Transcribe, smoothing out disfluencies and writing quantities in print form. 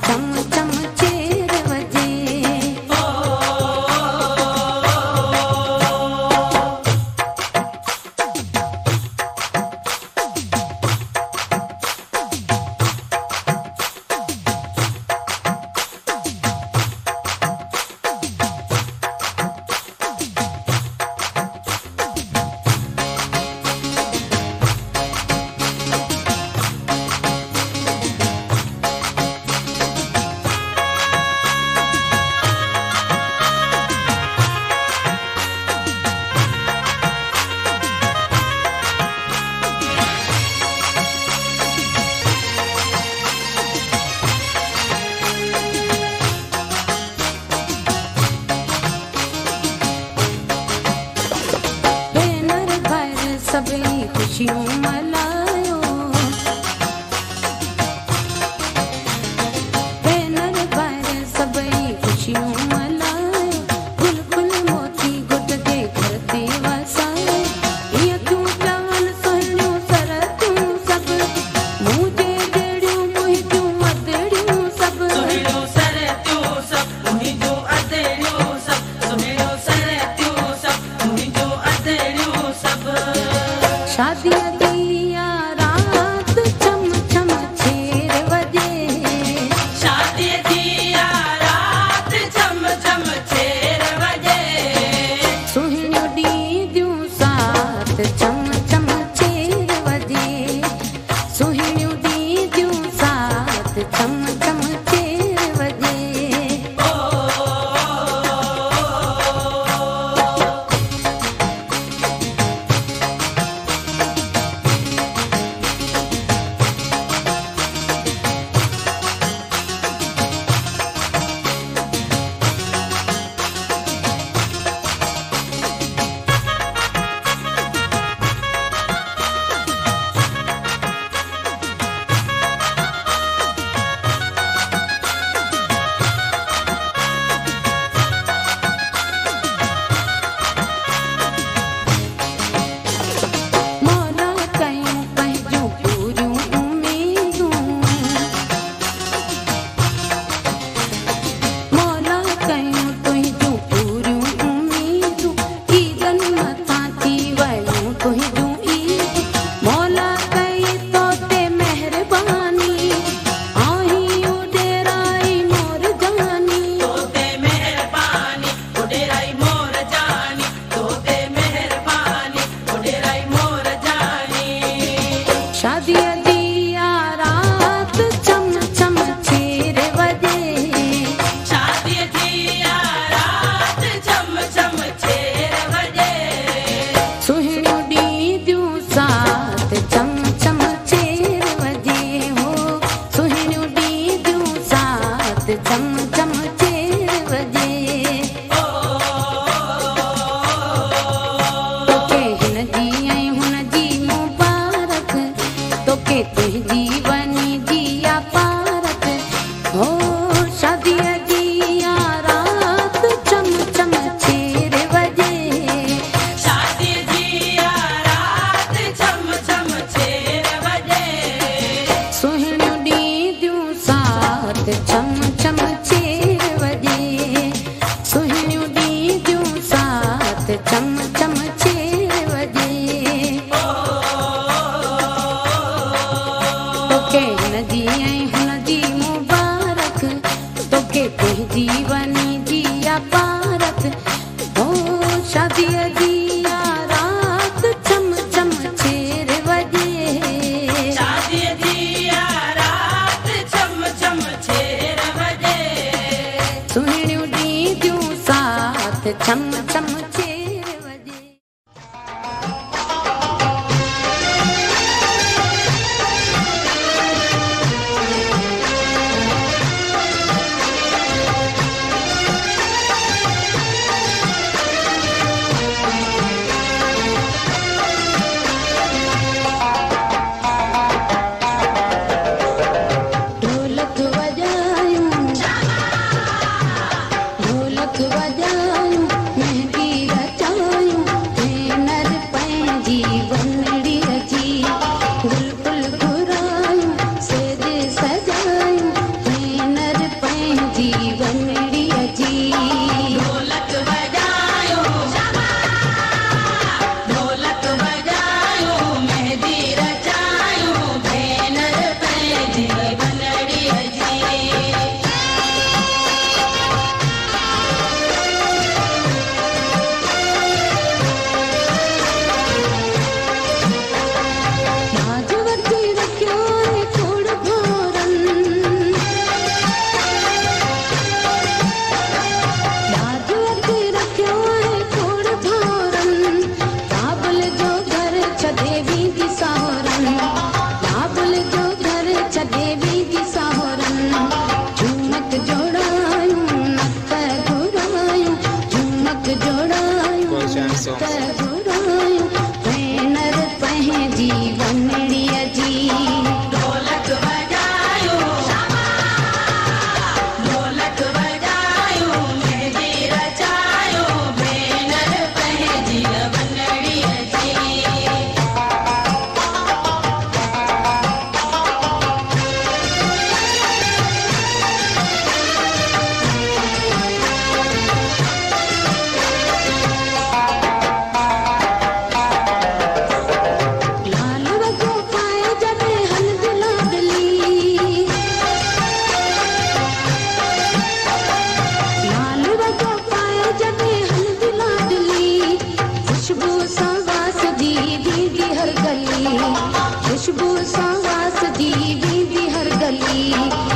चम चम छेर वजे। सभी खुशियों मनायो बैनर पर सभी खुशियों मनायो गुल गुल मोती गुट के घर ते वसायो ये तूं चवल सोहणियूं सर तूं सब मुझे जड़ियूं मुहिजूं अदड़ियूं सब सोहणियूं सर तूं सब मुहिजूं अदड़ियूं सब सोहणियूं सर तूं सब मुहिजूं अदड़ियूं सब। शादी दिया रात चम चम छेर वजे। शादी दिया रात चम चम छेर वजे। सुहिणियूं ॾींदियूं साथ चम चम छेर वजे। सुहिणियूं ॾींदियूं साथ चम चम छेर वजे। शादी दिया रात चम चम छेर वजे। शादी दिया रात चम चम छेर वजे। सुहिणियूं ॾींदियूं साथ चम चम छेर वजे। हो सुहिणियूं ॾींदियूं साथ चम चम छेर वजे। तोखे हिन जी ऐं हुन जी मुबारक तोखे तुंहिंजी वञी जिया पारक। हो शादी दिया रात चम चम छेर वजे। शादी दिया रात चम चम छेर वजे। सुहिणियूं ॾींदियूं साथ चम चम छेर वजे। सुहिणियूं ॾींदियूं साथ चम चम छेर वजे। तोखे हिन जी ऐं हुन जी मुबारक तोखे तुंहिंजी वञी जिया पारक। हो शादी दिया रात चम चम छेर वजे। शादी दिया रात चम चम छेर वजे। सुहिणियूं ॾींदियूं साथ चम चम छेर वजे। ढोलक वजायूं ढोलक वजायूं नचजी वेंदी हर गली।